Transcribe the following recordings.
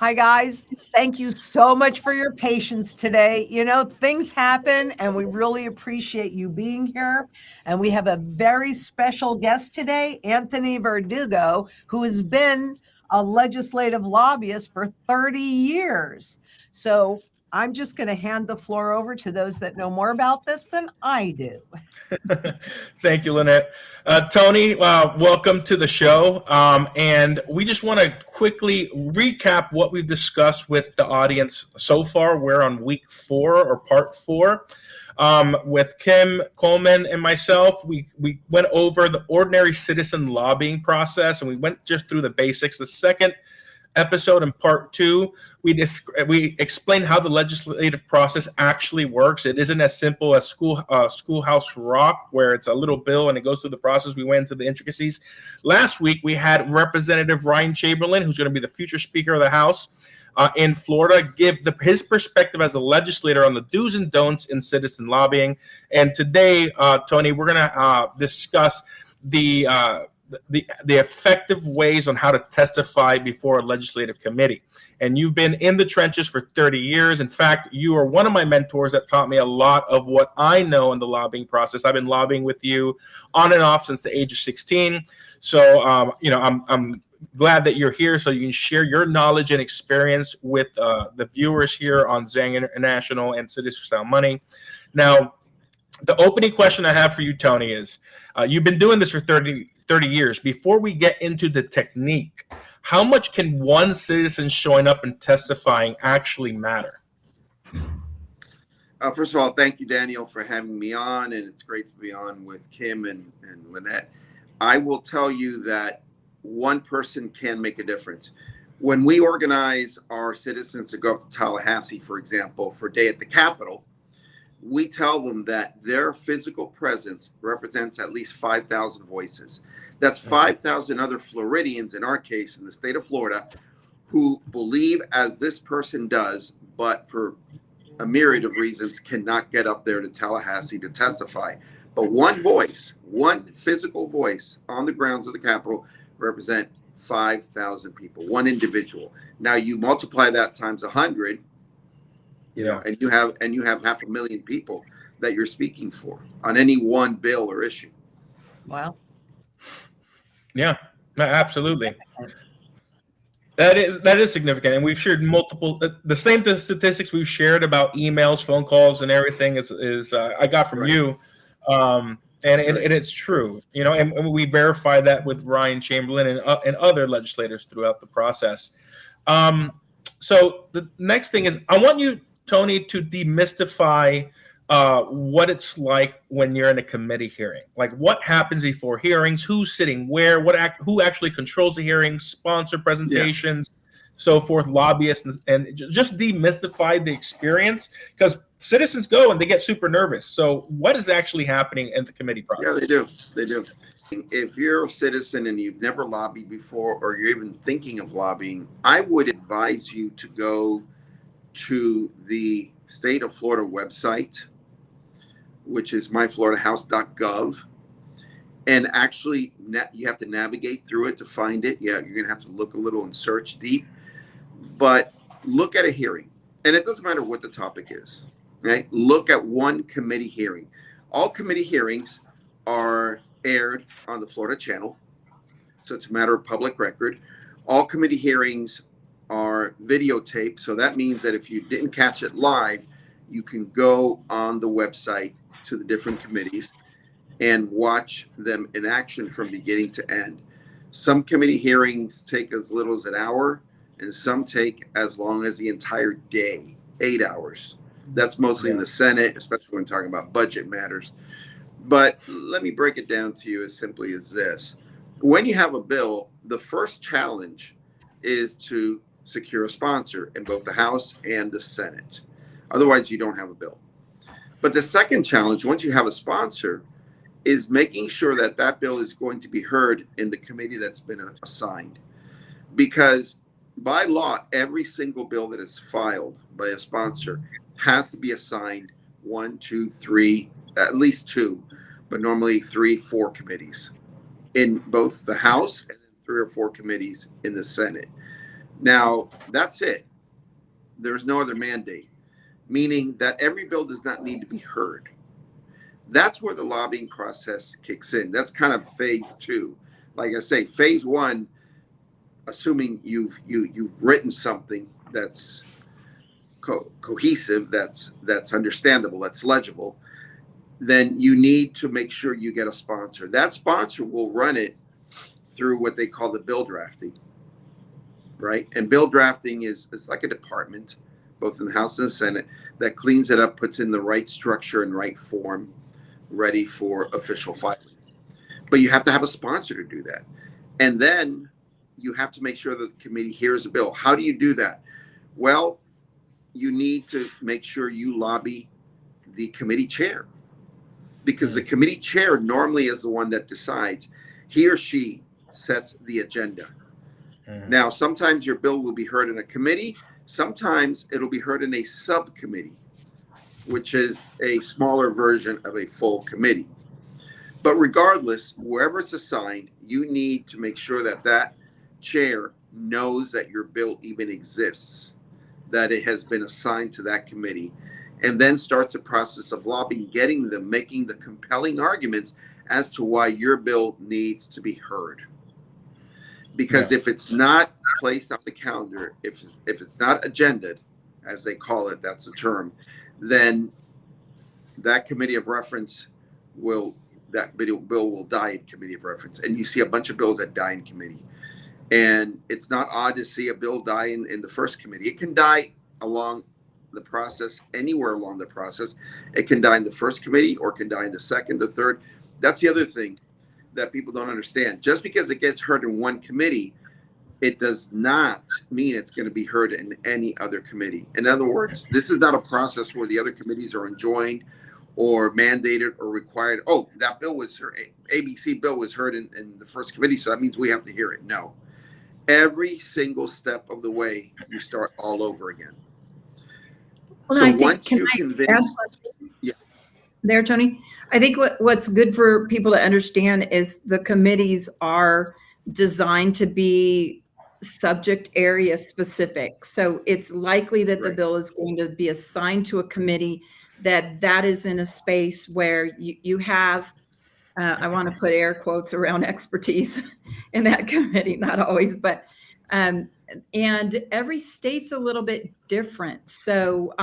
Hi, guys. Thank you so much for your patience today. You know, things happen, and we really appreciate you being here. And we have a very special guest today, Anthony Verdugo, who has been a legislative lobbyist for 30 years. So I'm just going to hand the floor over to those that know more about this than I do. Thank you, Lynette. Tony, welcome to the show. And we just want to quickly recap what we've discussed with the audience so far. We're on week 4 or part 4. With Kim Coleman and myself, we went over the ordinary citizen lobbying process, and we went just through the basics. The second episode in part 2, we explain how the legislative process actually works. It isn't as simple as Schoolhouse Rock, where it's a little bill and it goes through the process. We went into the intricacies. Last week, we had Representative Ryan Chamberlain, who's going to be the future Speaker of the House in Florida, give his perspective as a legislator on the do's and don'ts in citizen lobbying. And today, Tony, we're going to discuss the effective ways on how to testify before a legislative committee. And you've been in the trenches for 30 years. In fact, you are one of my mentors that taught me a lot of what I know in the lobbying process. I've been lobbying with you on and off since the age of 16. So, I'm glad that you're here so you can share your knowledge and experience with the viewers here on Zang International and Cities for Sound Money. Now, the opening question I have for you, Tony, is you've been doing this for 30 years. Before we get into the technique, how much can one citizen showing up and testifying actually matter? First of all, thank you, Daniel, for having me on, and it's great to be on with Kim and Lynette. I will tell you that one person can make a difference. When we organize our citizens to go up to Tallahassee, for example, for Day at the Capitol, we tell them that their physical presence represents at least 5,000 voices. That's 5,000 other Floridians, in our case, in the state of Florida, who believe as this person does, but for a myriad of reasons cannot get up there to Tallahassee to testify. But one voice, one physical voice on the grounds of the Capitol represent 5,000 people, one individual. Now you multiply that times 100, you know, and you have 500,000 people that you're speaking for on any one bill or issue. Wow. Yeah, absolutely. That is significant, and we've shared multiple the same statistics we've shared about emails, phone calls, and everything is I got from you, and it's true, you know, and we verify that with Ryan Chamberlain and other legislators throughout the process. So the next thing is I want you, Tony, to demystify what it's like when you're in a committee hearing. Like what happens before hearings, who's sitting where, who actually controls the hearings, sponsor presentations, so forth, lobbyists, and just demystify the experience, because citizens go and they get super nervous. So what is actually happening in the committee process? Yeah, they do. If you're a citizen and you've never lobbied before, or you're even thinking of lobbying, I would advise you to go to the state of Florida website, which is myfloridahouse.gov, and actually you have to navigate through it to find it. Yeah, you're gonna have to look a little and search deep, but look at a hearing, and it doesn't matter what the topic is, right? Look at one committee hearing. All committee hearings are aired on the Florida channel, so it's a matter of public record. All committee hearings are videotaped, so that means that if you didn't catch it live, you can go on the website to the different committees and watch them in action from beginning to end. Some committee hearings take as little as an hour, and some take as long as the entire day, 8 hours. That's mostly in the Senate, especially when talking about budget matters. But let me break it down to you as simply as this. When you have a bill, the first challenge is to secure a sponsor in both the House and the Senate. Otherwise, you don't have a bill. But the second challenge, once you have a sponsor, is making sure that that bill is going to be heard in the committee that's been assigned. Because by law, every single bill that is filed by a sponsor has to be assigned 1, 2, 3, at least 2, but normally 3, 4 committees in both the House and then 3 or 4 committees in the Senate. Now, that's it. There's no other mandate, meaning that every bill does not need to be heard. That's where the lobbying process kicks in. That's kind of phase two. Like I say, phase one, assuming you've written something that's cohesive, that's understandable, that's legible, then you need to make sure you get a sponsor. That sponsor will run it through what they call the bill drafting, right? And bill drafting it's like a department, both in the House and the Senate, that cleans it up, puts in the right structure and right form, ready for official filing. But you have to have a sponsor to do that. And then you have to make sure that the committee hears a bill. How do you do that? Well, you need to make sure you lobby the committee chair, because the committee chair normally is the one that decides. He or she sets the agenda. Now, sometimes your bill will be heard in a committee. Sometimes it'll be heard in a subcommittee, which is a smaller version of a full committee. But regardless, wherever it's assigned, you need to make sure that that chair knows that your bill even exists, that it has been assigned to that committee, and then starts a process of lobbying, getting them, making the compelling arguments as to why your bill needs to be heard. Because if it's not placed on the calendar, if it's not agended, as they call it, that's the term, then that committee of reference that bill will die in committee of reference. And you see a bunch of bills that die in committee. And it's not odd to see a bill die in the first committee. It can die along the process, anywhere along the process. It can die in the first committee, or it can die in the second, the third. That's the other thing that people don't understand. Just because it gets heard in one committee, it does not mean it's going to be heard in any other committee. In other words, this is not a process where the other committees are enjoined or mandated or required. Oh, that bill was heard, ABC bill was heard in the first committee, so that means we have to hear it. No. Every single step of the way, you start all over again. Well, So I think, once you convince, there, Tony, I think what's good for people to understand is the committees are designed to be subject area specific. So it's likely that the bill is going to be assigned to a committee that is in a space where you have, I want to put air quotes around expertise in that committee, not always, but, and every state's a little bit different. So,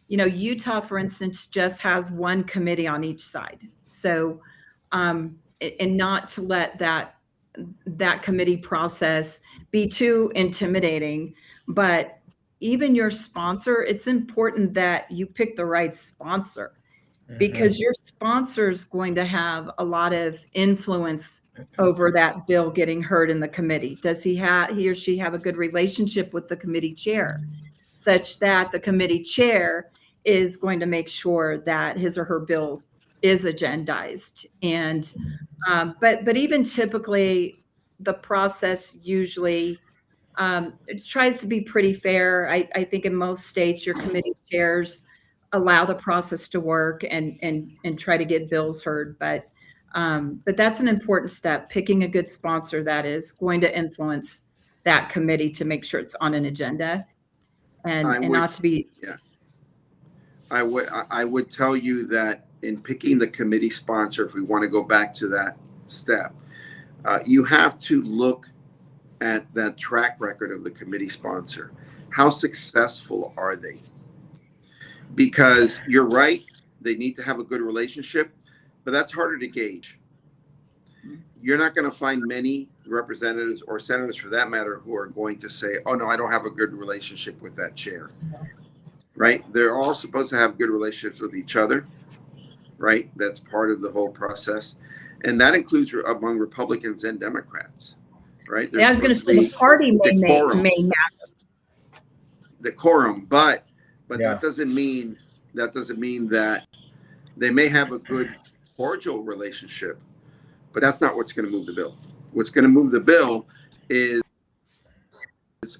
Utah, for instance, just has one committee on each side. So, and not to let that committee process be too intimidating, but even your sponsor, it's important that you pick the right sponsor, because your sponsor is going to have a lot of influence over that bill getting heard in the committee. Does he or she have a good relationship with the committee chair, such that the committee chair is going to make sure that his or her bill is agendized? And but even typically, the process usually it tries to be pretty fair. I think in most states, your committee chairs allow the process to work and try to get bills heard. But that's an important step, picking a good sponsor that is going to influence that committee to make sure it's on an agenda and not to be. Yeah. I would tell you that in picking the committee sponsor, if we want to go back to that step, you have to look at that track record of the committee sponsor. How successful are they? Because you're right, they need to have a good relationship, but that's harder to gauge. You're not going to find many representatives or senators, for that matter, who are going to say, oh, no, I don't have a good relationship with that chair. Right? They're all supposed to have good relationships with each other. Right? That's part of the whole process. And that includes among Republicans and Democrats. Right? Yeah, I was going to say the party may matter. Decorum, but that doesn't mean that they may have a good cordial relationship, but that's not what's going to move the bill. What's going to move the bill is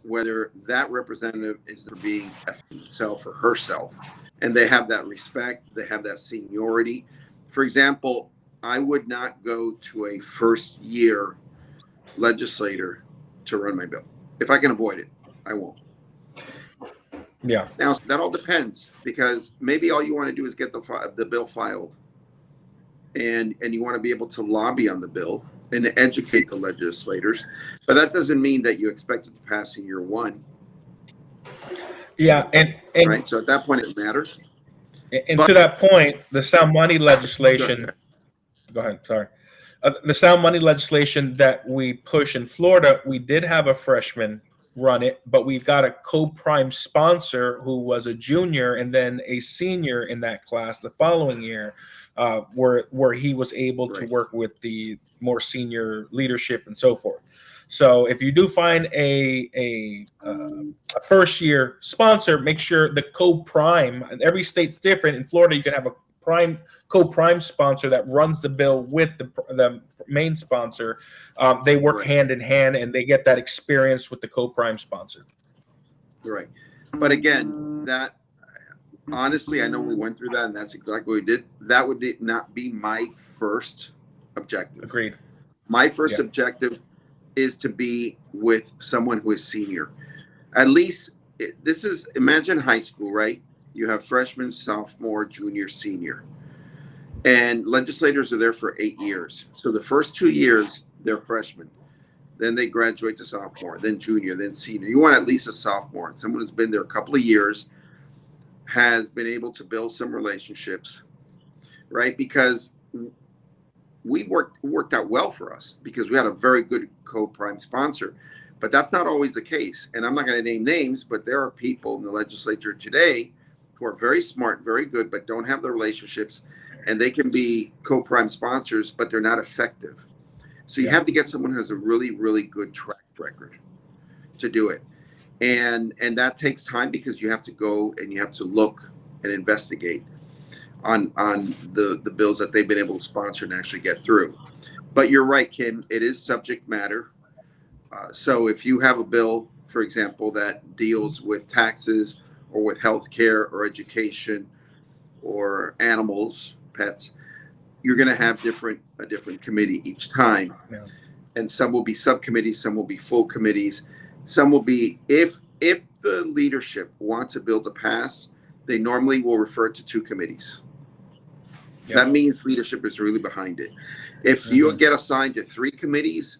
whether that representative is being himself or herself, and they have that respect, they have that seniority. For example, I would not go to a first-year legislator to run my bill. If I can avoid it, I won't. Yeah. Now, that all depends, because maybe all you want to do is get the bill filed, and you want to be able to lobby on the bill and to educate the legislators. But that doesn't mean that you expect it to pass in year one. Yeah. And right. So at that point, it matters. And But, to that point, the sound money legislation, go ahead, sorry. The sound money legislation that we push in Florida, we did have a freshman run it, but we've got a co-prime sponsor who was a junior and then a senior in that class the following year, where he was able to work with the more senior leadership and so forth. So if you do find a first year sponsor, make sure the co-prime, every state's different. In Florida, you can have a co-prime sponsor that runs the bill with the main sponsor. They work hand in hand, and they get that experience with the co-prime sponsor. Right. But again, that honestly, I know we went through that, and that's exactly what we did. That would not be my first objective. Agreed. My first objective is to be with someone who is senior. At least this is, imagine high school, right? You have freshman, sophomore, junior, senior. And legislators are there for 8 years. So the first 2 years, they're freshmen. Then they graduate to sophomore, then junior, then senior. You want at least a sophomore, someone who's been there a couple of years, has been able to build some relationships, right? Because we worked out well for us because we had a very good co-prime sponsor. But that's not always the case. And I'm not going to name names, but there are people in the legislature today who are very smart, very good, but don't have the relationships. And they can be co-prime sponsors, but they're not effective. So you have to get someone who has a really, really good track record to do it. And that takes time because you have to go and you have to look and investigate on the bills that they've been able to sponsor and actually get through. But you're right, Kim, it is subject matter. So if you have a bill, for example, that deals with taxes or with healthcare or education or animals, pets, you're going to have a different committee each time. Yeah. And some will be subcommittees, some will be full committees. Some will be, if the leadership wants a bill to pass, they normally will refer it to 2 committees. Yeah. That means leadership is really behind it. If you get assigned to 3 committees,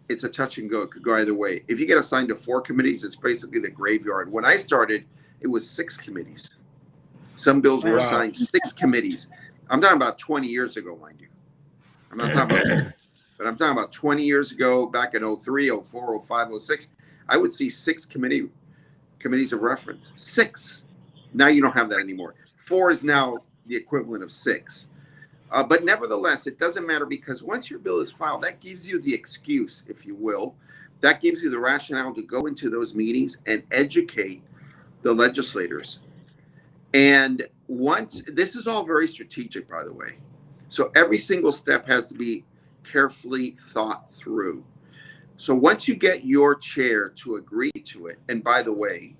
it's a touch and go. It could go either way. If you get assigned to 4 committees, it's basically the graveyard. When I started, it was 6 committees. Some bills were assigned 6 committees. I'm talking about 20 years ago, mind you. I'm not talking about, but I'm talking about 20 years ago, back in 03, 04, 05, 06. I would see 6 committees of reference. 6. Now you don't have that anymore. 4 is now the equivalent of 6. But nevertheless, it doesn't matter because once your bill is filed, that gives you the excuse, if you will. That gives you the rationale to go into those meetings and educate the legislators. And once, this is all very strategic, by the way. So every single step has to be carefully thought through. So once you get your chair to agree to it, and by the way,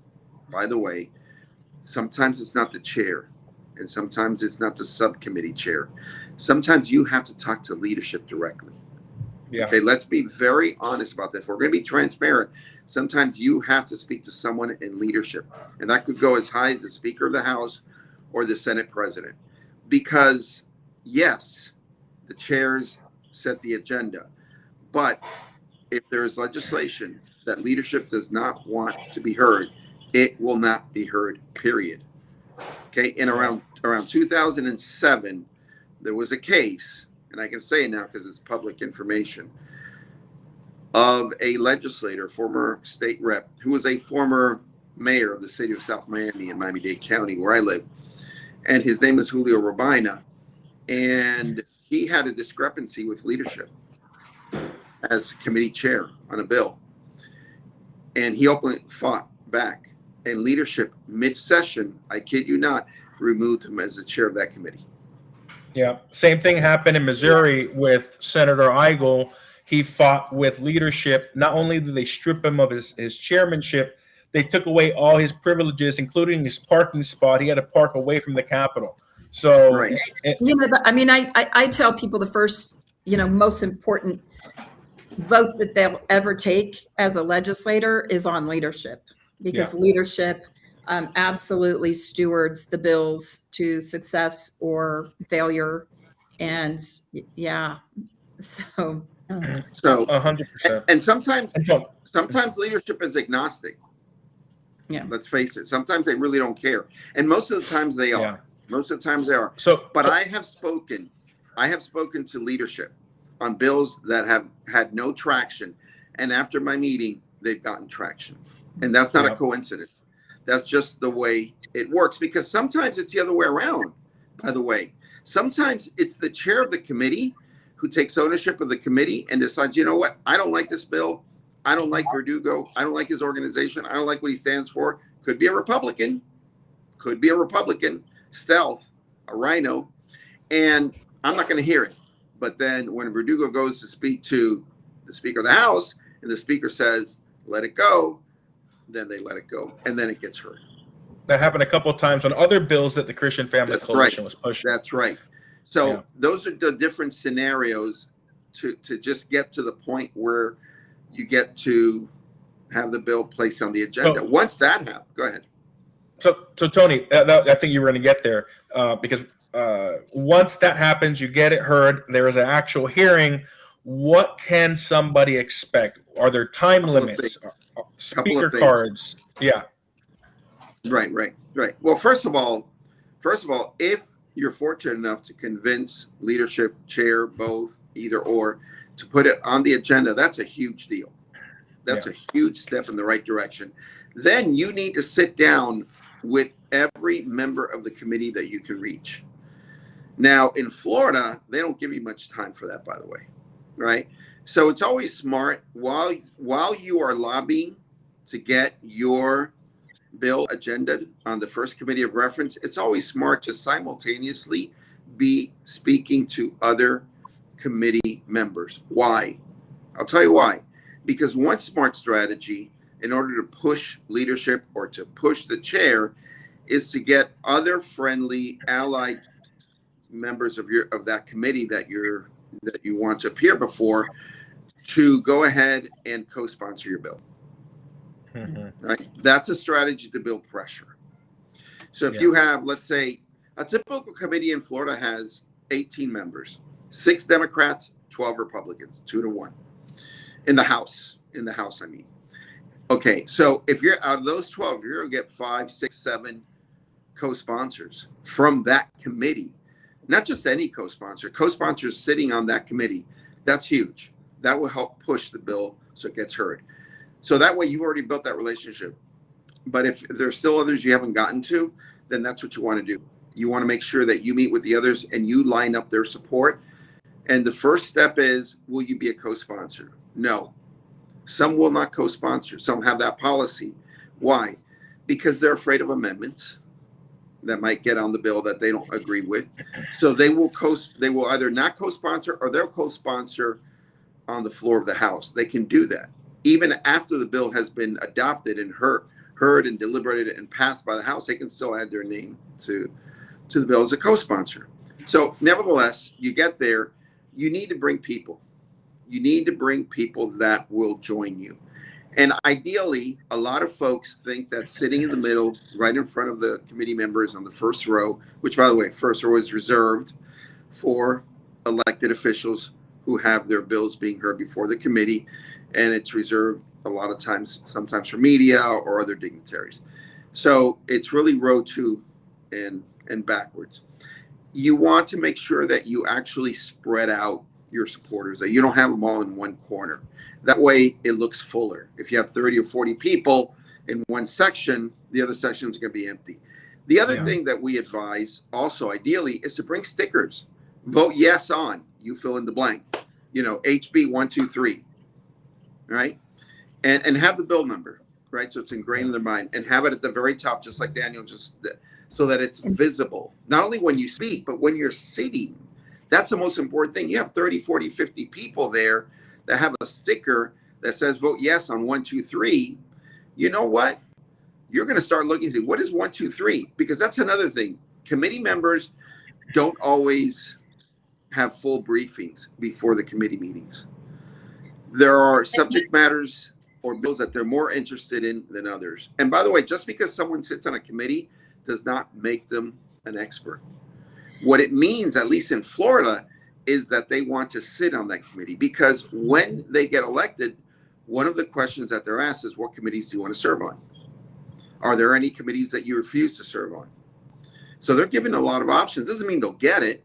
sometimes it's not the chair, and sometimes it's not the subcommittee chair. Sometimes you have to talk to leadership directly. Yeah. Okay, let's be very honest about this. If we're going to be transparent, sometimes you have to speak to someone in leadership. And that could go as high as the Speaker of the House or the Senate President. Because, yes, the chairs set the agenda. But if there is legislation that leadership does not want to be heard, it will not be heard, period. Okay, in around 2007, there was a case, and I can say it now because it's public information, of a legislator, former state rep, who was a former mayor of the city of South Miami in Miami-Dade County, where I live. And his name is Julio Robina. And he had a discrepancy with leadership as committee chair on a bill. And he openly fought back. And leadership, mid-session, I kid you not, removed him as the chair of that committee. Yeah, same thing happened in Missouri with Senator Eigel. He fought with leadership. Not only did they strip him of his chairmanship, they took away all his privileges, including his parking spot. He had to park away from the Capitol. So, I tell people the first, most important vote that they'll ever take as a legislator is on leadership, because leadership absolutely stewards the bills to success or failure. And yeah, so 100%. And sometimes leadership is agnostic. Yeah. Let's face it. Sometimes they really don't care, and most of the times they are. Yeah. Most of the times they are. But I have spoken to leadership on bills that have had no traction, and after my meeting, they've gotten traction, and that's not a coincidence. That's just the way it works, because sometimes it's the other way around. By the way, sometimes it's the chair of the committee who takes ownership of the committee and decides, you know what, I don't like this bill. I don't like Verdugo. I don't like his organization. I don't like what he stands for. Could be a Republican. Stealth, a rhino, and I'm not going to hear it. But then when Verdugo goes to speak to the Speaker of the House, and the Speaker says, let it go, then they let it go, and then it gets heard. That happened a couple of times on other bills that the Christian Family Coalition was pushing. That's right. So those are the different scenarios to just get to the point where you get to have the bill placed on the agenda. Once that happens, go ahead. So Tony, I think you were going to get there because once that happens, you get it heard. There is an actual hearing. What can somebody expect? Are there time limits? Speaker cards? Yeah. Right. Well, first of all, if you're fortunate enough to convince leadership, chair, both, either or, to put it on the agenda, that's a huge deal. That's a huge step in the right direction. Then you need to sit down with every member of the committee that you can reach. Now, in Florida, they don't give you much time for that, by the way, right? So it's always smart while you are lobbying to get your bill agendaed on the first committee of reference, it's always smart to simultaneously be speaking to other committee members. Why? I'll tell you why. Because one smart strategy in order to push leadership or to push the chair is to get other friendly allied members of that committee that you want to appear before to go ahead and co-sponsor your bill. Mm-hmm. Right? That's a strategy to build pressure. So if you have, let's say, a typical committee in Florida has 18 members, 6 Democrats, 12 Republicans, 2-1 in the House. I mean. Okay, so if you're out of those 12, you're gonna get 5, 6, 7 co-sponsors from that committee. Not just any co-sponsors sitting on that committee. That's huge. That will help push the bill so it gets heard. So that way you've already built that relationship. But if there's still others you haven't gotten to, then that's what you want to do. You want to make sure that you meet with the others and you line up their support. And the first step is, will you be a co-sponsor? No. Some will not co-sponsor. Some have that policy. Why? Because they're afraid of amendments that might get on the bill that they don't agree with. So they will either not co-sponsor or they'll co-sponsor on the floor of the House. They can do that. Even after the bill has been adopted and heard and deliberated and passed by the House, they can still add their name to the bill as a co-sponsor. So nevertheless, you get there, you need to bring people. You need to bring people that will join you. And ideally, a lot of folks think that sitting in the middle, right in front of the committee members on the first row, which, by the way, first row is reserved for elected officials who have their bills being heard before the committee, and it's reserved a lot of times, sometimes for media or other dignitaries. So it's really row 2 and backwards. You want to make sure that you actually spread out your supporters, that you don't have them all in one corner. That way it looks fuller. If you have 30 or 40 people in one section, the other section is going to be empty. The other thing that we advise also ideally is to bring stickers. Vote yes on, you fill in the blank, HB 123, right? And have the bill number, right? So it's ingrained in their mind, and have it at the very top, just like Daniel just did, so that it's visible, not only when you speak, but when you're sitting. That's the most important thing. You have 30, 40, 50 people there that have a sticker that says vote yes on 1, 2, 3. You know what? You're going to start looking to what is 1, 2, 3? Because that's another thing. Committee members don't always have full briefings before the committee meetings. There are subject matters or bills that they're more interested in than others. And by the way, just because someone sits on a committee does not make them an expert. What it means, at least in Florida, is that they want to sit on that committee, because when they get elected, one of the questions that they're asked is, what committees do you want to serve on? Are there any committees that you refuse to serve on? So they're given a lot of options. Doesn't mean they'll get it,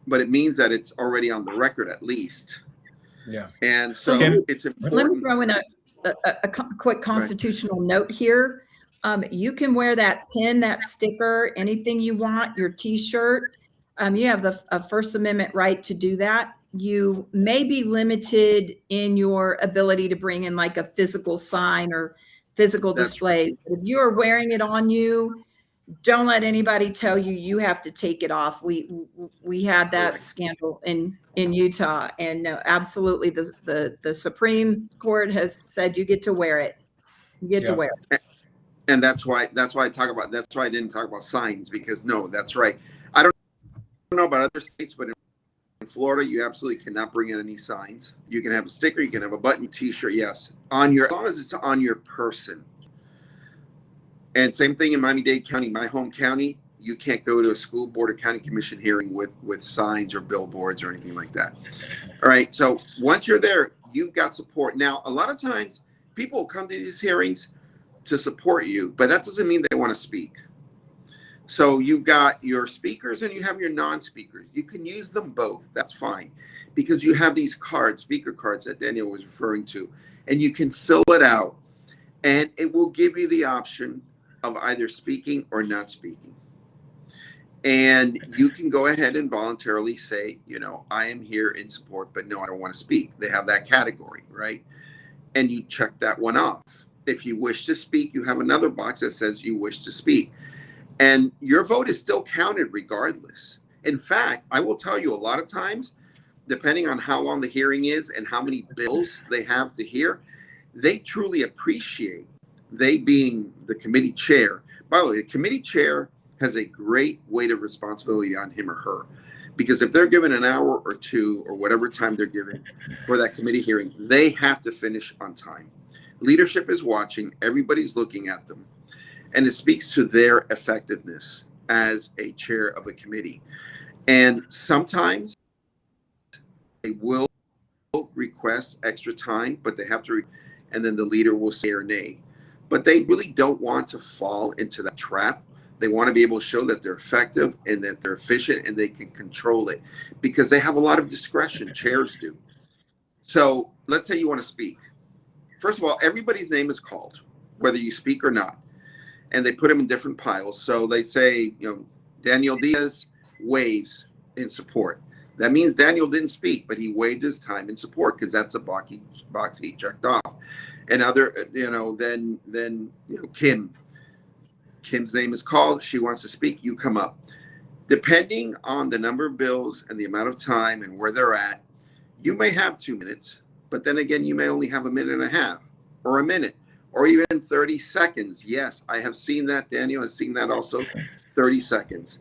but it means that it's already on the record at least. Yeah. And so it's important. Let me throw in a quick constitutional note here. You can wear that pin, that sticker, anything you want, your T-shirt. You have a First Amendment right to do that. You may be limited in your ability to bring in like a physical sign or physical displays. If you are wearing it on you, don't let anybody tell you you have to take it off. We had that scandal in Utah, and no, absolutely, the Supreme Court has said you get to wear it. You get to wear it. And that's why I talk about, that's why I didn't talk about signs, because no, that's right. I don't know about other states, but in Florida, you absolutely cannot bring in any signs. You can have a sticker, you can have a button, T-shirt, yes, on your, as long as it's on your person. And same thing in Miami-Dade County, my home county. You can't go to a school board or county commission hearing with signs or billboards or anything like that. All right. So once you're there, you've got support. Now, a lot of times people come to these hearings to support you, but that doesn't mean they want to speak. So you've got your speakers and you have your non-speakers. You can use them both. That's fine, because you have these cards, speaker cards that Daniel was referring to, and you can fill it out, and it will give you the option of either speaking or not speaking. And you can go ahead and voluntarily say, you know, I am here in support, but no, I don't want to speak. They have that category, right? And you check that one off. If you wish to speak, you have another box that says you wish to speak. And your vote is still counted regardless. In fact, I will tell you, a lot of times, depending on how long the hearing is and how many bills they have to hear, they truly appreciate, they being the committee chair. By the way, the committee chair has a great weight of responsibility on him or her, because if they're given an hour or two or whatever time they're given for that committee hearing, they have to finish on time. Leadership is watching, everybody's looking at them, and it speaks to their effectiveness as a chair of a committee. And sometimes they will request extra time, but they have to, and then the leader will say or nay. But they really don't want to fall into that trap. They want to be able to show that they're effective and that they're efficient and they can control it, because they have a lot of discretion, chairs do. So let's say you want to speak. First of all, everybody's name is called, whether you speak or not, and they put them in different piles. So they say, you know, Daniel Diaz waves in support. That means Daniel didn't speak, but he waved his time in support, because that's a box he checked off. And other, you know, then you know, Kim's name is called. She wants to speak. You come up. Depending on the number of bills and the amount of time and where they're at, you may have 2 minutes, but then again, you may only have a minute and a half, or a minute, or even 30 seconds. Yes, I have seen that. Daniel has seen that also. 30 seconds.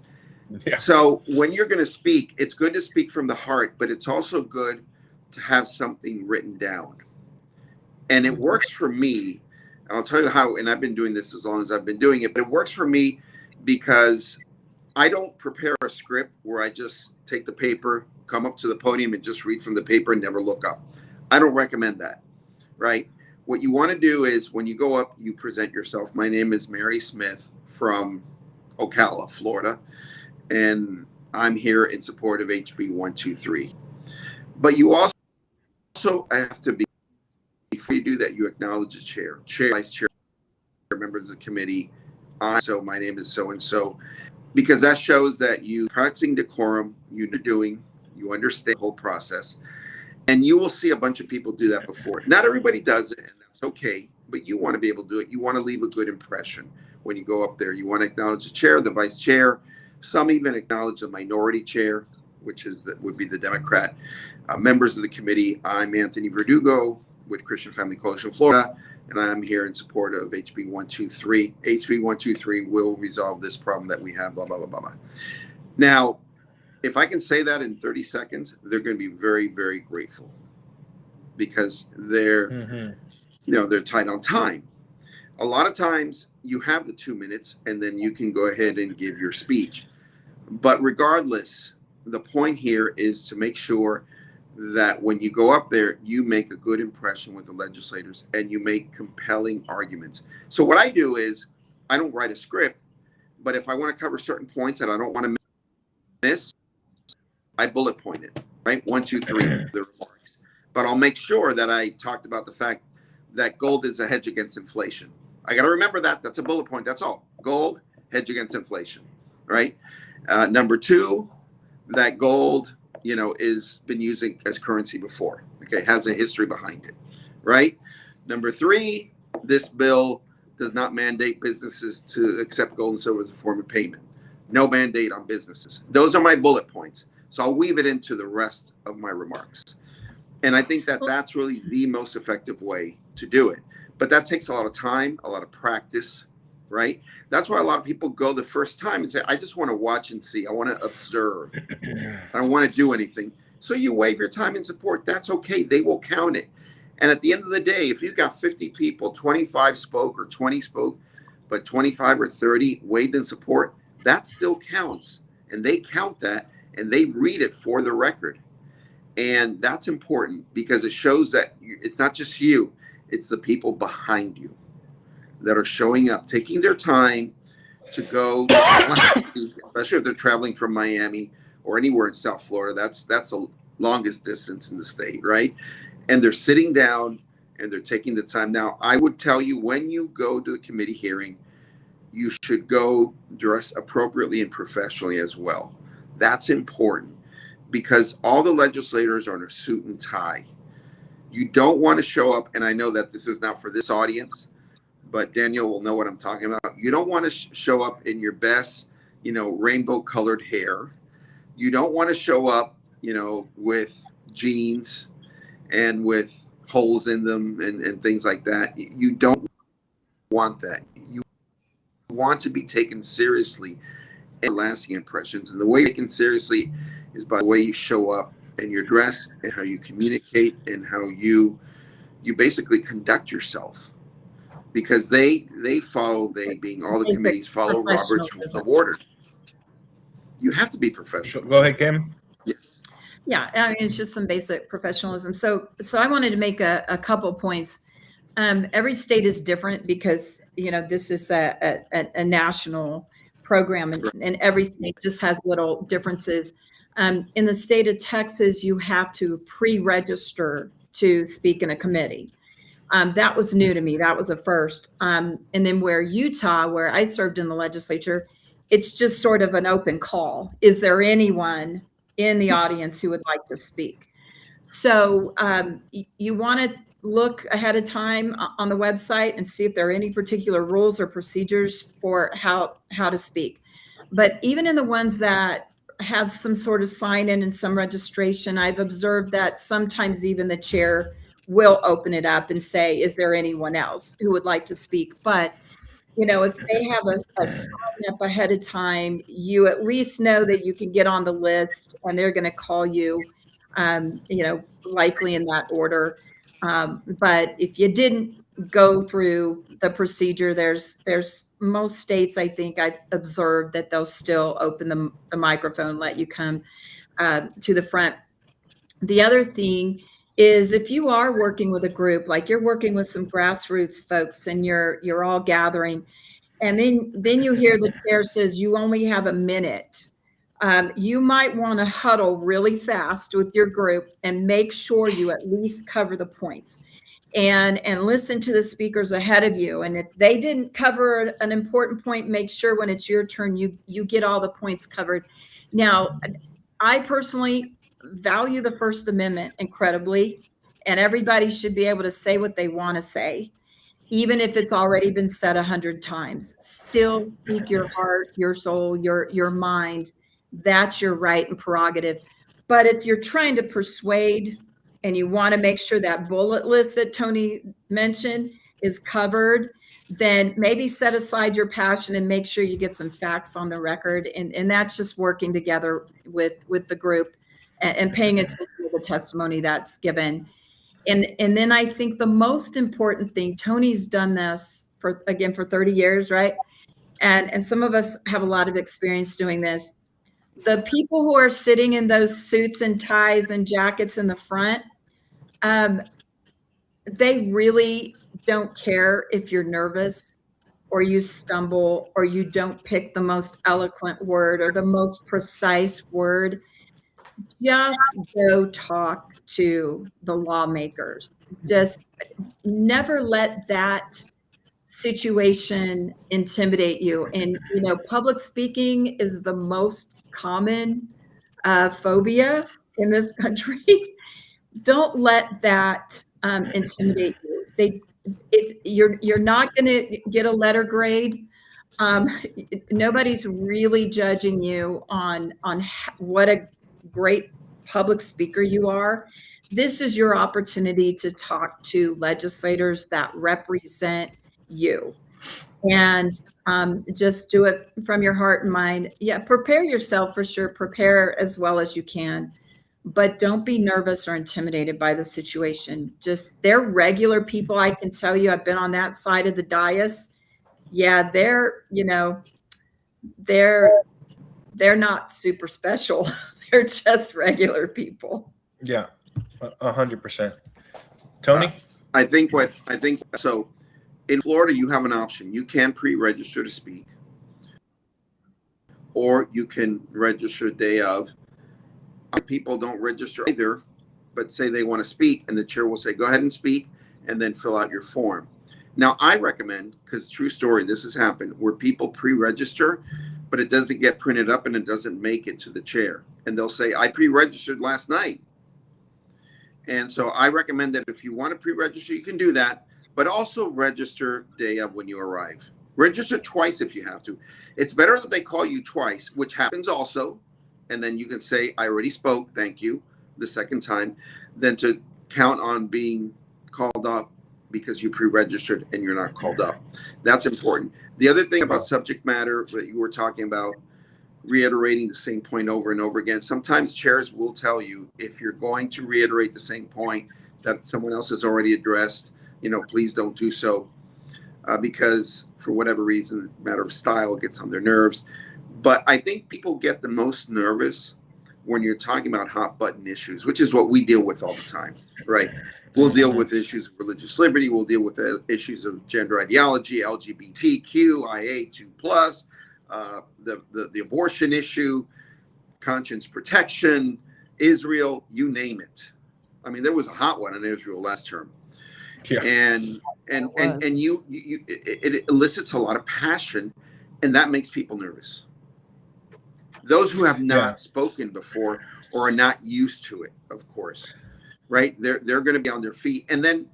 Yeah. So when you're going to speak, it's good to speak from the heart, but it's also good to have something written down. And it works for me. I'll tell you how, and I've been doing this as long as I've been doing it, but it works for me because I don't prepare a script where I just take the paper, come up to the podium and just read from the paper and never look up. I don't recommend that, right? What you want to do is when you go up, you present yourself. My name is Mary Smith from Ocala, Florida, and I'm here in support of HB 123. But you also have to be, before you do that, you acknowledge the chair, vice chair, members of the committee. So my name is so-and-so, because that shows that you practicing decorum, you're doing, you understand the whole process. And you will see a bunch of people do that before. Not everybody does it, and that's okay, but you want to be able to do it. You want to leave a good impression when you go up there. You want to acknowledge the chair, the vice chair. Some even acknowledge the minority chair, which is would be the Democrat. Members of the committee, I'm Anthony Verdugo with Christian Family Coalition Florida, and I'm here in support of HB 123. HB 123 will resolve this problem that we have, blah, blah, blah, blah, blah. Now, if I can say that in 30 seconds, they're going to be very, very grateful. because they're they're tight on time. A lot of times you have the 2 minutes and then you can go ahead and give your speech. But regardless, the point here is to make sure that when you go up there, you make a good impression with the legislators and you make compelling arguments. So what I do is I don't write a script, but if I want to cover certain points that I don't want to miss, I bullet point it, right? 1, 2, 3, the remarks. But I'll make sure that I talked about the fact that gold is a hedge against inflation. I got to remember that. That's a bullet point. That's all. Gold, hedge against inflation, right? Number 2, that gold, is been using as currency before. Okay, has a history behind it, right? Number 3, this bill does not mandate businesses to accept gold and silver as a form of payment. No mandate on businesses. Those are my bullet points. So I'll weave it into the rest of my remarks. And I think that that's really the most effective way to do it. But that takes a lot of time, a lot of practice, right? That's why a lot of people go the first time and say, I just want to watch and see. I want to observe. I don't want to do anything. So you waive your time and support. That's okay. They will count it. And at the end of the day, if you've got 50 people, 25 spoke or 20 spoke, but 25 or 30 waived in support, that still counts. And they count that and they read it for the record. And that's important because it shows that it's not just you, it's the people behind you that are showing up, taking their time to go, especially if they're traveling from Miami or anywhere in South Florida. That's the longest distance in the state, right? And they're sitting down and they're taking the time. Now, I would tell you when you go to the committee hearing, you should go dress appropriately and professionally as well. That's important because all the legislators are in a suit and tie. You don't want to show up, and I know that this is not for this audience, but Daniel will know what I'm talking about. You don't want to show up in your best, rainbow colored hair. You don't want to show up, with jeans and with holes in them and things like that. You don't want that. You want to be taken seriously and lasting impressions. And the way taken seriously is by the way you show up and your dress and how you communicate and how you basically conduct yourself. Because they follow, being all the committees follow Robert's Rules of Order. You have to be professional. Go ahead, Kim. Yeah, I mean, it's just some basic professionalism. So I wanted to make a couple points. Every state is different because, this is a national program and every state just has little differences. In the state of Texas, you have to pre-register to speak in a committee. That was new to me. That was a first. And then Utah, where I served in the legislature, it's just sort of an open call. Is there anyone in the audience who would like to speak? So you want to look ahead of time on the website and see if there are any particular rules or procedures for how to speak. But even in the ones that have some sort of sign-in and some registration, I've observed that sometimes even the chair will open it up and say, is there anyone else who would like to speak? But, if they have a sign up ahead of time, you at least know that you can get on the list and they're going to call you, likely in that order. But if you didn't go through the procedure, there's most states, I think I've observed that they'll still open the microphone, let you come to the front. The other thing is if you are working with a group, like you're working with some grassroots folks and you're all gathering, and then you hear the chair says you only have a minute, you might want to huddle really fast with your group and make sure you at least cover the points and listen to the speakers ahead of you. And if they didn't cover an important point, make sure when it's your turn, you get all the points covered. Now, I personally value the First Amendment incredibly, and everybody should be able to say what they want to say, even if it's already been said 100 times. Still speak your heart, your soul, your mind. That's your right and prerogative. But if you're trying to persuade and you want to make sure that bullet list that Tony mentioned is covered, then maybe set aside your passion and make sure you get some facts on the record. And that's just working together with the group and paying attention to the testimony that's given. And then I think the most important thing, Tony's done this for 30 years, right? And some of us have a lot of experience doing this. The people who are sitting in those suits and ties and jackets in the front, they really don't care if you're nervous or you stumble or you don't pick the most eloquent word or the most precise word. Just go talk to the lawmakers. Just never let that situation intimidate you. And, public speaking is the most common phobia in this country. Don't let that intimidate you. You're not going to get a letter grade. Nobody's really judging you on what a great public speaker you are. This is your opportunity to talk to legislators that represent you, and just do it from your heart and mind. Yeah, prepare yourself for sure. Prepare as well as you can, but don't be nervous or intimidated by the situation. Just they're regular people. I can tell you, I've been on that side of the dais. Yeah, they're not super special. They're just regular people. Yeah, 100%. Tony? I think so. In Florida, you have an option. You can pre-register to speak, or you can register day of. People don't register either, but say they want to speak, and the chair will say, go ahead and speak, and then fill out your form. Now, I recommend, because true story, this has happened, where people pre-register, but it doesn't get printed up and it doesn't make it to the chair. And they'll say, I pre-registered last night. And so I recommend that if you want to pre-register, you can do that, but also register day of when you arrive. Register twice if you have to. It's better that they call you twice, which happens also. And then you can say, I already spoke, thank you, the second time, than to count on being called up because you pre-registered and you're not called up. That's important. The other thing about subject matter that you were talking about, reiterating the same point over and over again, sometimes chairs will tell you if you're going to reiterate the same point that someone else has already addressed, please don't do so because for whatever reason, matter of style, it gets on their nerves. But I think people get the most nervous when you're talking about hot button issues, which is what we deal with all the time, right? We'll deal with issues of religious liberty. We'll deal with issues of gender ideology, LGBTQ, IA2+, the abortion issue, conscience protection, Israel, you name it. I mean, there was a hot one in Israel last term. Yeah. And it elicits a lot of passion, and that makes people nervous. Those who have not spoken before or are not used to it, of course, right? They're going to be on their feet. And then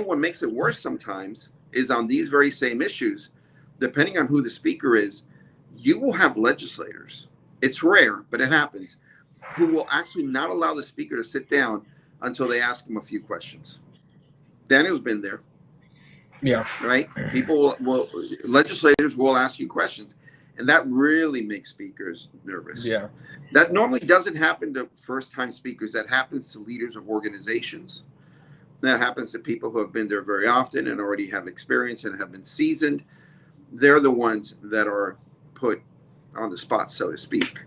what makes it worse sometimes is on these very same issues, depending on who the speaker is, you will have legislators. It's rare, but it happens, who will actually not allow the speaker to sit down until they ask him a few questions. Daniel's been there. Yeah. Right? Legislators will ask you questions. And that really makes speakers nervous. Yeah. That normally doesn't happen to first-time speakers. That happens to leaders of organizations. That happens to people who have been there very often and already have experience and have been seasoned. They're the ones that are put on the spot, so to speak.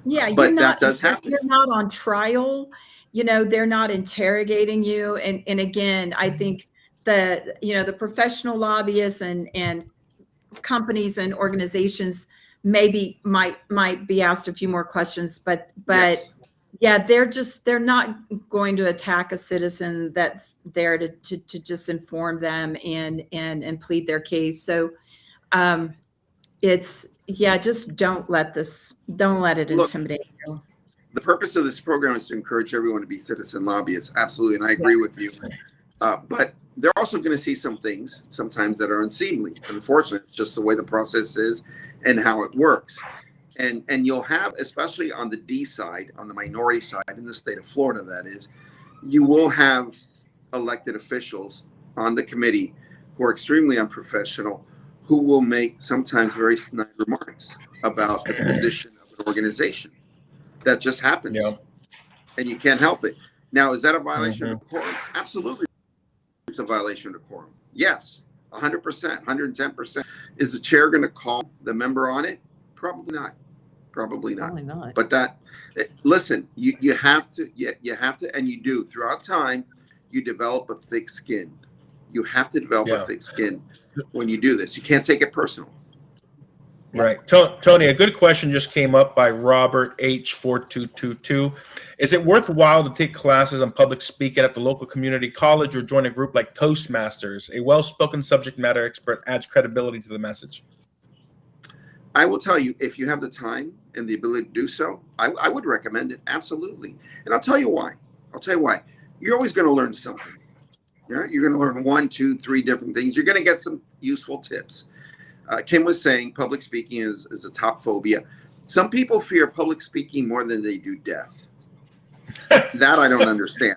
Yeah, but that does happen. You're not on trial. They're not interrogating you. And again, I think the professional lobbyists and companies and organizations might be asked a few more questions, but yes. Yeah, they're not going to attack a citizen that's there to just inform them and plead their case. So just don't let it intimidate you. The purpose of this program is to encourage everyone to be citizen lobbyists. Absolutely. And I agree with you. But they're also going to see some things sometimes that are unseemly. Unfortunately, it's just the way the process is and how it works. And you'll have, especially on the D side, on the minority side, in the state of Florida, that is, you will have elected officials on the committee who are extremely unprofessional, who will make sometimes very snide remarks about the position of an organization. That just happens. Yeah. And you can't help it. Now, is that a violation of decorum? Absolutely, it's a violation of decorum. Yes, 100%, 110%. Is the chair going to call the member on it? Probably not. Probably not. Probably not. But listen, you have to, and you do throughout time, you develop a thick skin. You have to develop a thick skin when you do this. You can't take it personal. Right. Tony, a good question just came up by Robert H4222. Is it worthwhile to take classes on public speaking at the local community college or join a group like Toastmasters? A well-spoken subject matter expert adds credibility to the message. I will tell you, if you have the time and the ability to do so, I would recommend it. Absolutely. And I'll tell you why. You're always going to learn something. You're going to learn 1, 2, 3 different things. You're going to get some useful tips. Kim was saying public speaking is a top phobia. Some people fear public speaking more than they do death. That I don't understand,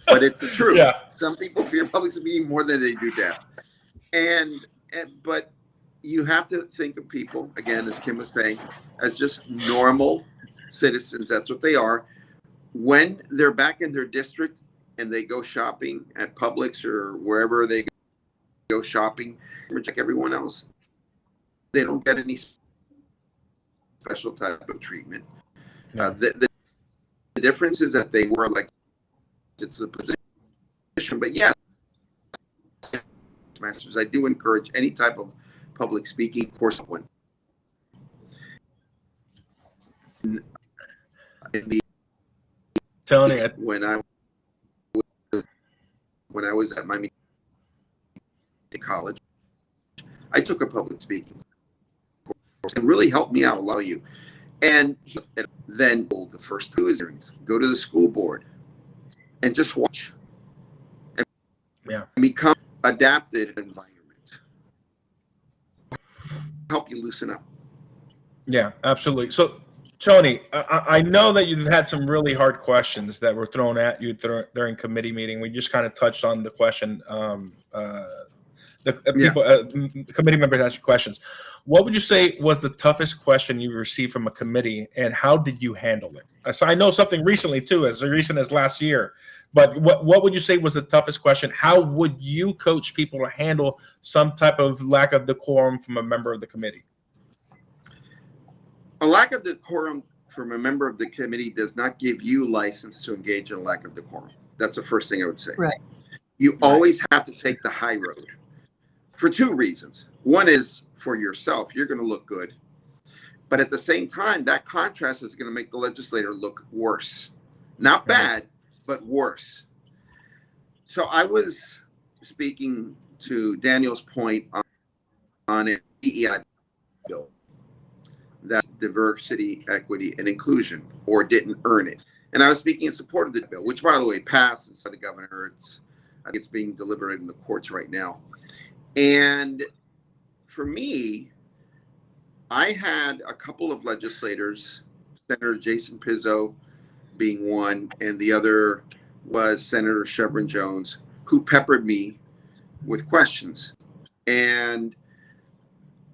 but it's the truth. Yeah. Some people fear public speaking more than they do death. But you have to think of people, again, as Kim was saying, as just normal citizens. That's what they are. When they're back in their district and they go shopping at Publix or wherever they go shopping, like everyone else, they don't get any special type of treatment. No. The difference is that they were elected to the position. But yes, masters, I do encourage any type of public speaking course. Tony, when I was at my college, I took a public speaking course and really helped me out a lot. And then the first 2 hearings, go to the school board and just watch and become adapted environment. Help you loosen up. Yeah, absolutely. So, Tony, I know that you've had some really hard questions that were thrown at you during committee meeting. We just kind of touched on the question. The committee members asked you questions. What would you say was the toughest question you received from a committee, and how did you handle it? So I know something recently too, as recent as last year. But what would you say was the toughest question? How would you coach people to handle some type of lack of decorum from a member of the committee? A lack of decorum from a member of the committee does not give you license to engage in a lack of decorum. That's the first thing I would say. Right. You always have to take the high road for 2 reasons. One is for yourself. You're going to look good. But at the same time, that contrast is going to make the legislator look worse. Not bad, but worse. So I was speaking to Daniel's point on a DEI bill. That's diversity, equity, and inclusion, or didn't earn it. And I was speaking in support of the bill, which, by the way, passed inside the governor. I think it's being deliberated in the courts right now. And for me, I had a couple of legislators, Senator Jason Pizzo being one, and the other was Senator Chevron Jones, who peppered me with questions. And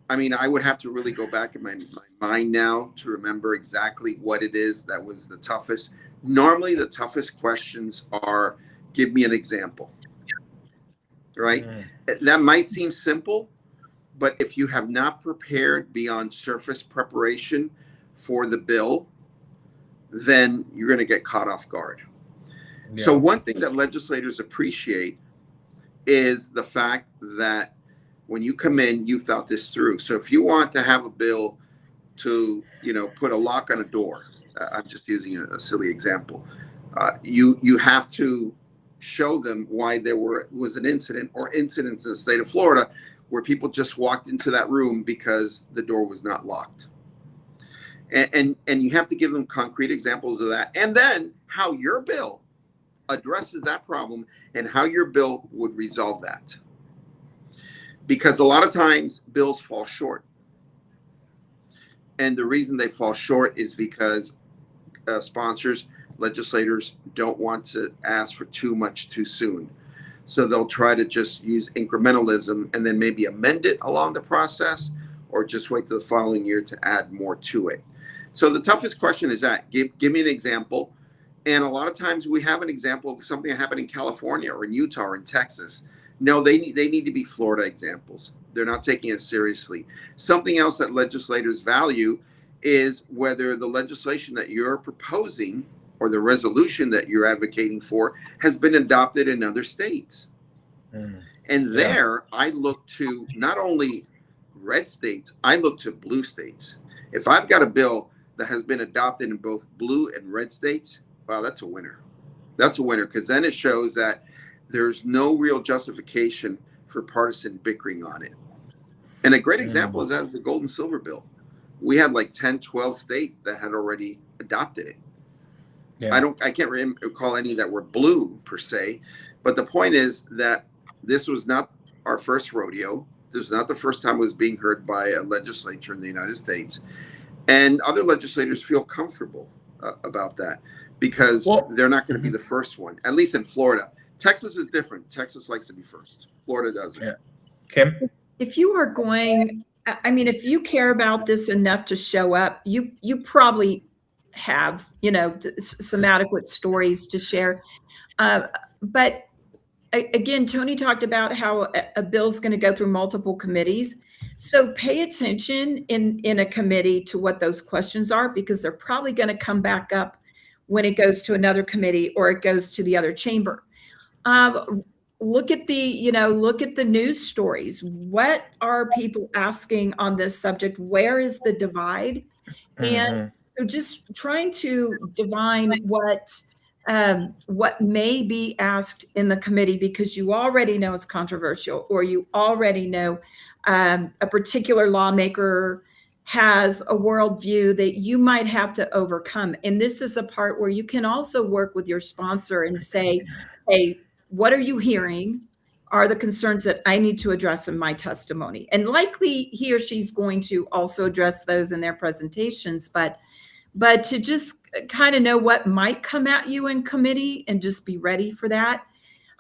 I mean, I would have to really go back in my mind now to remember exactly what it is that was the toughest. Normally, the toughest questions are, give me an example, right? That might seem simple, but if you have not prepared beyond surface preparation for the bill, then you're going to get caught off guard. Yeah. So one thing that legislators appreciate is the fact that when you come in, you thought this through. So if you want to have a bill to, put a lock on a door, I'm just using a silly example, you have to show them why there was an incident or incidents in the state of Florida where people just walked into that room because the door was not locked. And you have to give them concrete examples of that. And then how your bill addresses that problem and how your bill would resolve that. Because a lot of times bills fall short. And the reason they fall short is because sponsors, legislators don't want to ask for too much too soon. So they'll try to just use incrementalism and then maybe amend it along the process, or just wait till the following year to add more to it. So the toughest question is that, give me an example. And a lot of times we have an example of something that happened in California or in Utah or in Texas. No, they need to be Florida examples. They're not taking it seriously. Something else that legislators value is whether the legislation that you're proposing or the resolution that you're advocating for has been adopted in other states. And there, I look to not only red states, I look to blue states. If I've got a bill that has been adopted in both blue and red states, wow, that's a winner. That's a winner, because then it shows that there's no real justification for partisan bickering on it. And a great example is that is the gold and silver bill. We had like 10, 12 states that had already adopted it. I can't recall any that were blue per se, but the point is that this was not our first rodeo. This was not the first time it was being heard by a legislature in the United States. And other legislators feel comfortable about that because they're not going to be the first one, at least in Florida. Texas is different. Texas likes to be first. Florida doesn't. Yeah. Kim? If you are going, I mean, if you care about this enough to show up, you probably have, you know, some adequate stories to share. But again, Tony talked about how a bill's going to go through multiple committees. So pay attention in a committee to what those questions are, because they're probably going to come back up when it goes to another committee or it goes to the other chamber. Look at the news stories. What are people asking on this subject? Where is the divide? And so just trying to divine what may be asked in the committee, because you already know it's controversial, or you already know a particular lawmaker has a worldview that you might have to overcome. And this is a part where you can also work with your sponsor and say, hey, what are you hearing? Are the concerns that I need to address in my testimony? And likely he or she's going to also address those in their presentations, but to just kind of know what might come at you in committee and just be ready for that.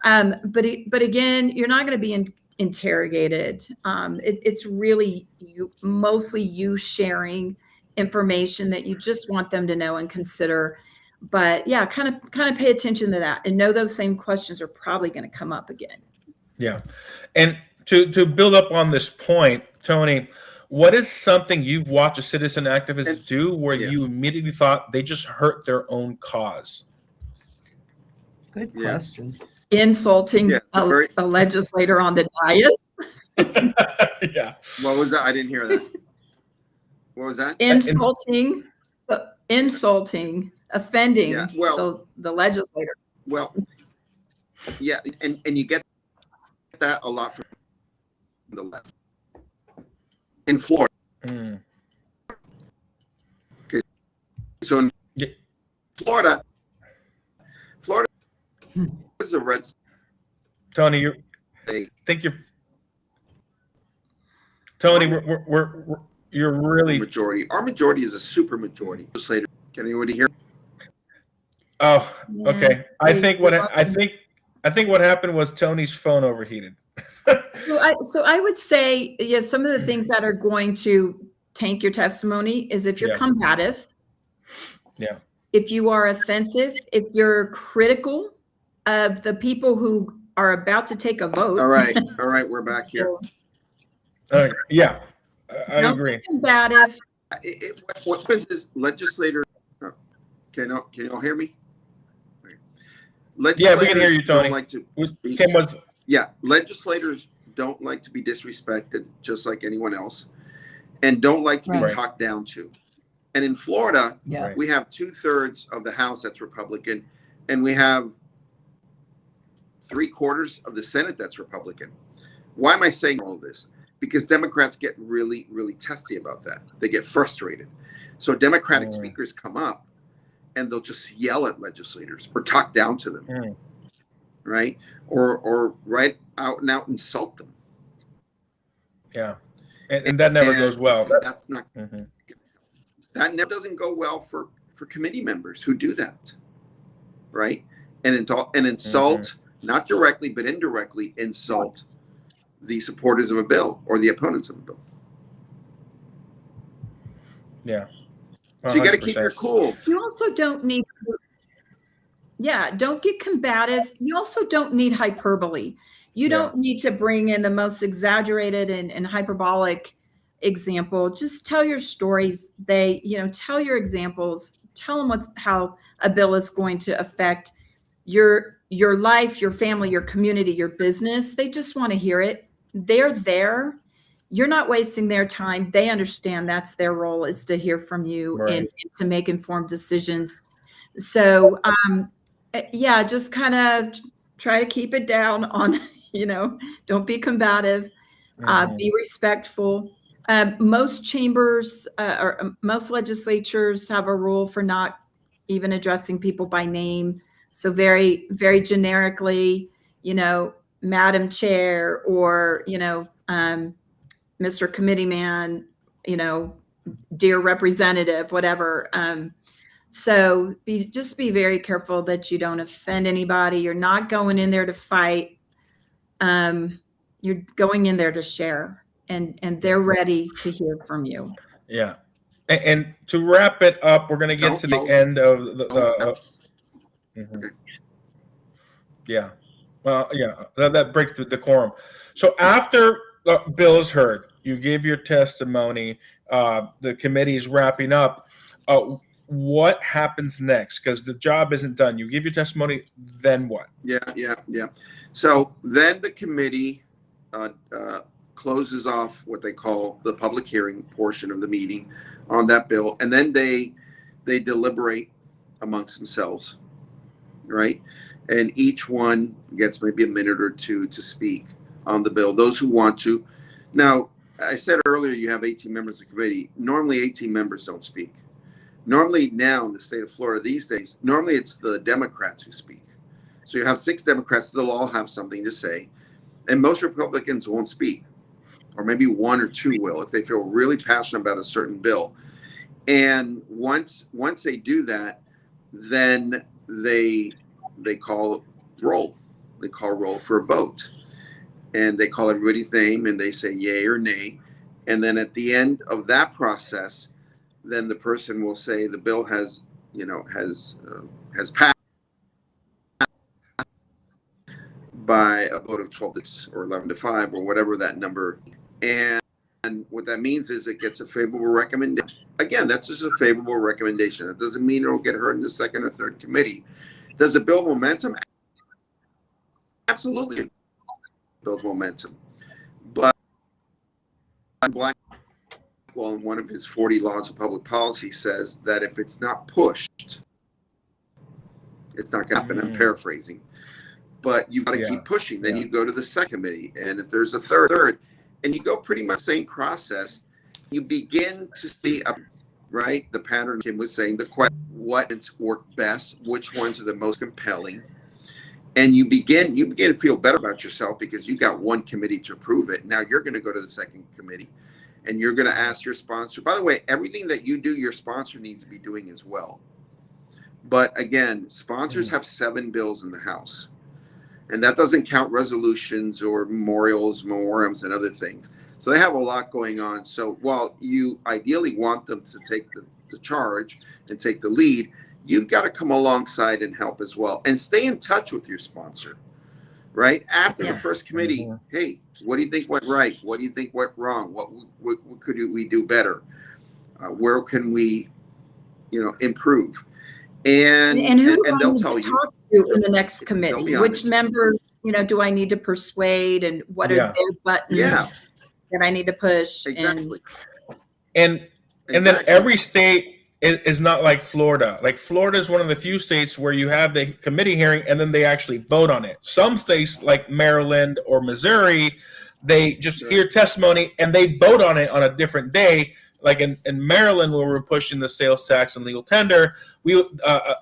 But again, you're not going to be interrogated. It's really mostly you sharing information that you just want them to know and consider. But yeah, kind of pay attention to that and know those same questions are probably going to come up again. Yeah. And to build up on this point, Tony, what is something you've watched a citizen activist do where you immediately thought they just hurt their own cause? Good question. Insulting a legislator on the dais. Yeah. What was that? I didn't hear that. What was that? Insulting, offending the legislators. Well, yeah, and you get that a lot from the left. In Florida. Okay. So in Florida is a red state. Tony, you're really majority. Our majority is a super majority. Can anybody hear? Oh, okay. I think what happened was Tony's phone overheated. So I would say, some of the things that are going to tank your testimony is if you're combative, if you are offensive, if you're critical of the people who are about to take a vote. All right, we're back here. Yeah, I agree. Combative. What happens is legislators. Can you all hear me? Yeah, we can hear you, Tony. Legislators don't like to be disrespected, just like anyone else, and don't like to be talked down to. And in Florida, we have 2/3 of the House that's Republican, and we have 3/4 of the Senate that's Republican. Why am I saying all of this? Because Democrats get really, really testy about that. They get frustrated. So Democratic speakers come up and they'll just yell at legislators or talk down to them, right? Or right out and out insult them. Yeah, and that never goes well. That's not. That never doesn't go well for committee members who do that, right? And insult, not directly but indirectly insult the supporters of a bill or the opponents of a bill. Yeah. 100%. So you got to keep your cool. You also don't need Yeah, don't get combative. You also don't need hyperbole. You don't need to bring in the most exaggerated and hyperbolic example. Just tell your stories. Tell your examples. Tell them how a bill is going to affect your life, your family, your community, your business. They just want to hear it. They're there. You're not wasting their time. They understand that's their role, is to hear from you and to make informed decisions. So, yeah, just kind of try to keep it down on, don't be combative, be respectful. Most chambers or most legislatures have a rule for not even addressing people by name. So very, very generically, Madam Chair, or, Mr. Committeeman, dear Representative, whatever. So just be very careful that you don't offend anybody. You're not going in there to fight. You're going in there to share, and they're ready to hear from you. Yeah. And to wrap it up, we're going to get to the end of the yeah. Well, yeah, that breaks the decorum. So after the bill is heard, you give your testimony, the committee is wrapping up. What happens next? Because the job isn't done. You give your testimony, then what? Yeah. So then the committee closes off what they call the public hearing portion of the meeting on that bill, and then they deliberate amongst themselves, right? And each one gets maybe a minute or two to speak on the bill, those who want to. Now, I said earlier you have 18 members of the committee. Normally 18 members don't speak. Normally now in the state of Florida these days, normally it's the Democrats who speak. So you have 6 Democrats, they'll all have something to say. And most Republicans won't speak, or maybe 1 or 2 will if they feel really passionate about a certain bill. And once they do that, then they call roll. They call roll for a vote. And they call everybody's name and they say yay or nay. And then at the end of that process, then the person will say the bill has passed by a vote of 12 or 11 to 5 or whatever that number. And what that means is it gets a favorable recommendation. Again, that's just a favorable recommendation. That doesn't mean it'll get heard in the second or third committee. Does it build momentum? Absolutely, it builds momentum. But Blackwell, in one of his 40 laws of public policy, says that if it's not pushed, it's not going to happen. I'm paraphrasing. But you've got to keep pushing. Then you go to the second committee. And if there's a third, and you go pretty much the same process, you begin to see, right, the pattern Kim was saying, the question, what work best, which ones are the most compelling. And you begin to feel better about yourself because you got one committee to approve it. Now you're going to go to the second committee and you're going to ask your sponsor. By the way, everything that you do, your sponsor needs to be doing as well. But again, sponsors have 7 bills in the House. And that doesn't count resolutions or memorials, memoriams, and other things. So they have a lot going on. So while you ideally want them to take the charge and take the lead, you've got to come alongside and help as well. And stay in touch with your sponsor, right? After the first committee, hey, what do you think went right? What do you think went wrong? What could we do better? Where can we, improve? And who and they'll tell you. Talk to in the next committee? Which members, do I need to persuade, and what are their buttons that I need to push? Exactly. And then every state is not like Florida. Like Florida is one of the few states where you have the committee hearing and then they actually vote on it. Some states like Maryland or Missouri, they just hear testimony and they vote on it on a different day. Like in Maryland, where we're pushing the sales tax and legal tender, we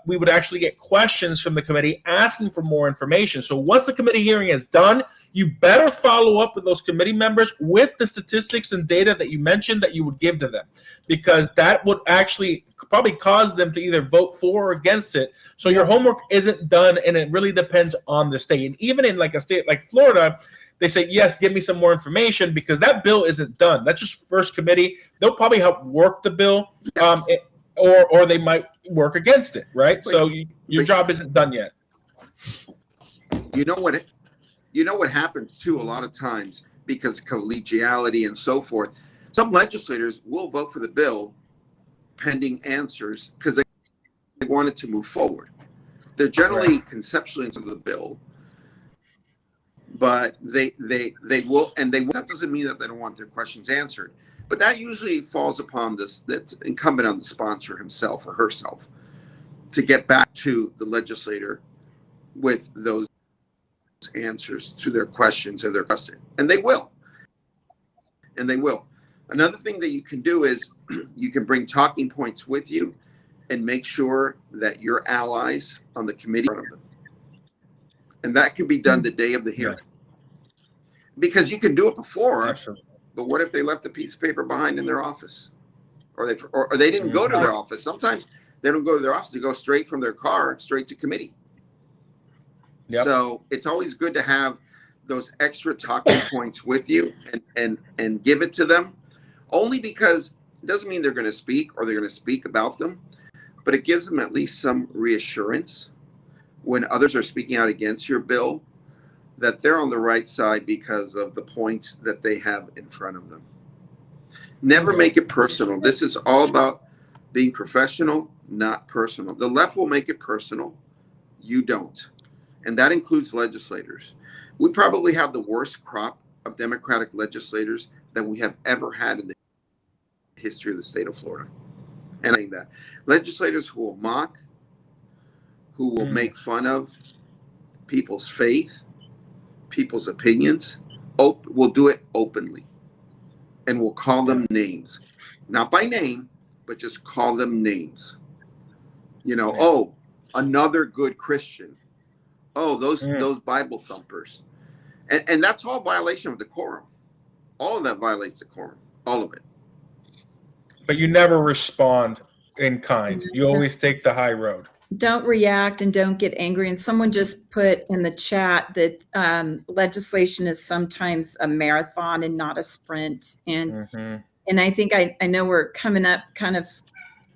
would actually get questions from the committee asking for more information. So once the committee hearing is done, you better follow up with those committee members with the statistics and data that you mentioned that you would give to them, because that would actually probably cause them to either vote for or against it. So your homework isn't done, and it really depends on the state. And even in like a state like Florida, they say, yes, give me some more information, because that bill isn't done. That's just first committee. They'll probably help work the bill. or they might work against it, right? So your job isn't done yet. You know what happens too a lot of times, because of collegiality and so forth. Some legislators will vote for the bill pending answers because they want it to move forward. They're generally conceptually into the bill, but they will, and that doesn't mean that they don't want their questions answered. But that usually falls upon that's incumbent on the sponsor himself or herself to get back to the legislator with those answers to their questions or their question. And they will. Another thing that you can do is you can bring talking points with you and make sure that your allies on the committee are in front of them. And that can be done the day of the hearing. Because you can do it before. Absolutely. But what if they left a piece of paper behind in their office? Or they didn't go to their office. Sometimes they don't go to their office. They go straight from their car, straight to committee. Yep. So it's always good to have those extra talking points with you and give it to them. Only because it doesn't mean they're going to speak or they're going to speak about them, but it gives them at least some reassurance when others are speaking out against your bill that they're on the right side because of the points that they have in front of them. Never make it personal. This is all about being professional, not personal. The left will make it personal. You don't. And that includes legislators. We probably have the worst crop of Democratic legislators that we have ever had in the history of the state of Florida. And I think that legislators who will mock, who will make fun of people's faith, people's opinions, will do it openly and will call them names. Not by name, but just call them names. You know, oh, another good Christian. Oh, those Bible thumpers. And that's all violation of decorum. All of that violates decorum. All of it. But you never respond in kind. You always take the high road. Don't react and don't get angry. And someone just put in the chat that legislation is sometimes a marathon and not a sprint. And and I think I know we're coming up kind of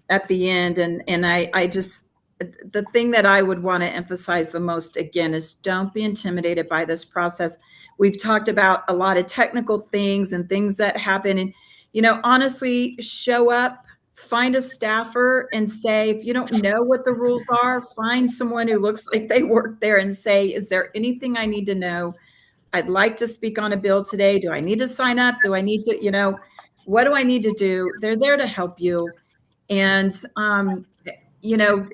at the end. And I just, the thing that I would want to emphasize the most again is don't be intimidated by this process. We've talked about a lot of technical things and things that happen. And, you know, honestly, show up, find a staffer and say, if you don't know what the rules are, find someone who looks like they work there and say, is there anything I need to know? I'd like to speak on a bill today. Do I need to sign up? Do I need to, you know, what do I need to do? They're there to help you. And, you know,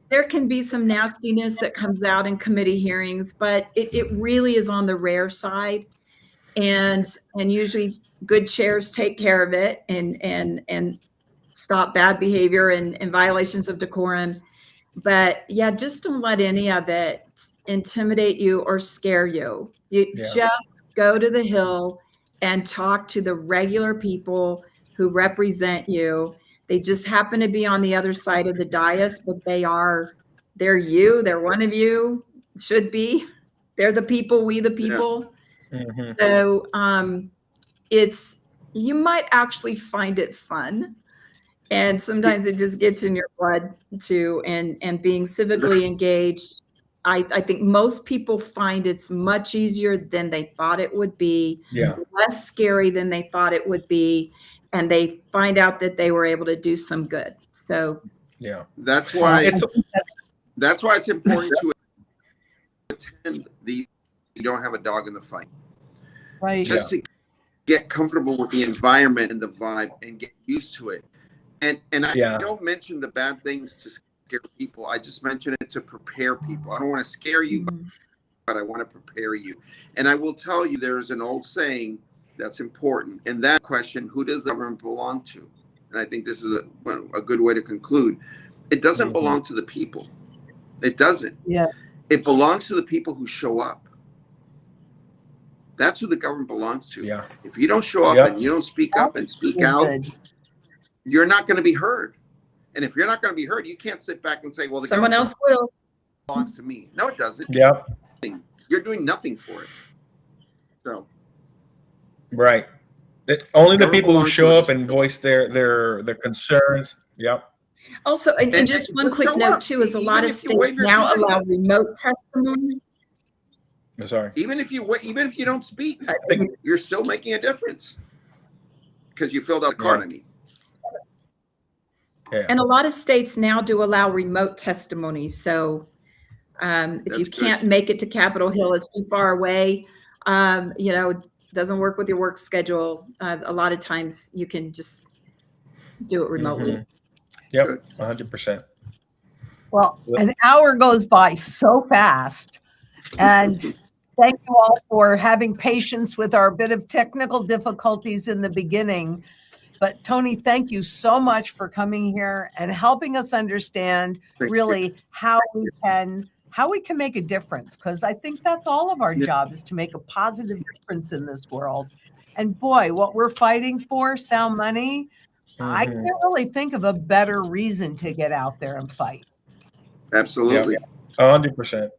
there can be some nastiness that comes out in committee hearings, but it really is on the rare side. And usually good chairs take care of it and stop bad behavior and violations of decorum. But yeah, just don't let any of it intimidate you or scare you. You just go to the Hill and talk to the regular people who represent you. They just happen to be on the other side of the dais, but they're you, they're one of you, should be. They're the people, we the people. Yeah. So you might actually find it fun. And sometimes it just gets in your blood too. And being civically engaged, I think most people find it's much easier than they thought it would be, less scary than they thought it would be. And they find out that they were able to do some good. So that's why it's important to attend these. You don't have a dog in the fight, right? Just to get comfortable with the environment and the vibe and get used to it. And I don't mention the bad things to scare people. I just mention it to prepare people. I don't want to scare you, but I want to prepare you. And I will tell you, there's an old saying that's important. And that question, who does the government belong to? And I think this is a good way to conclude. It doesn't belong to the people. It doesn't. Yeah. It belongs to the people who show up. That's who the government belongs to. Yeah. If you don't show up and you don't speak up and speak out, you're not going to be heard. And if you're not going to be heard, you can't sit back and say, well, someone else will. Belongs to me. No, it doesn't. Yeah. You're doing nothing for it. So. Right. Only the people who show up and voice their concerns. Yep. Also, and And- just and one quick show note up. too, is a Even lot of if you states waive your now time. allow remote testimony. Sorry. Even if you don't speak, I think- you're still making a difference because you filled out the card. Yeah. I mean, Yeah. And a lot of states now do allow remote testimony. So if you That's good. can't make it to Capitol Hill, it's too far away, doesn't work with your work schedule, a lot of times you can just do it remotely. Mhm. Yep. Good. 100%. Well, an hour goes by so fast. And thank you all for having patience with our bit of technical difficulties in the beginning. But Tony, thank you so much for coming here and helping us understand Thank really how we can make a difference. Because I think that's all of our Yeah. job, is to make a positive difference in this world. And boy, what we're fighting for, sound money, I Mhm. can't really think of a better reason to get out there and fight. absolutely. 100%.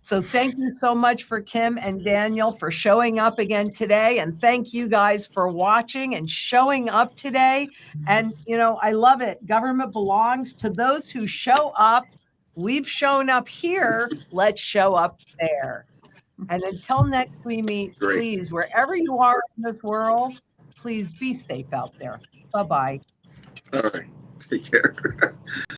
So thank you so much for Kim and Daniel for showing up again today. And thank you guys for watching and showing up today. And, I love it. Government belongs to those who show up. We've shown up here. Let's show up there. And until next we meet, Great. please, wherever you are in this world, please be safe out there. Bye-bye. All right. Take care.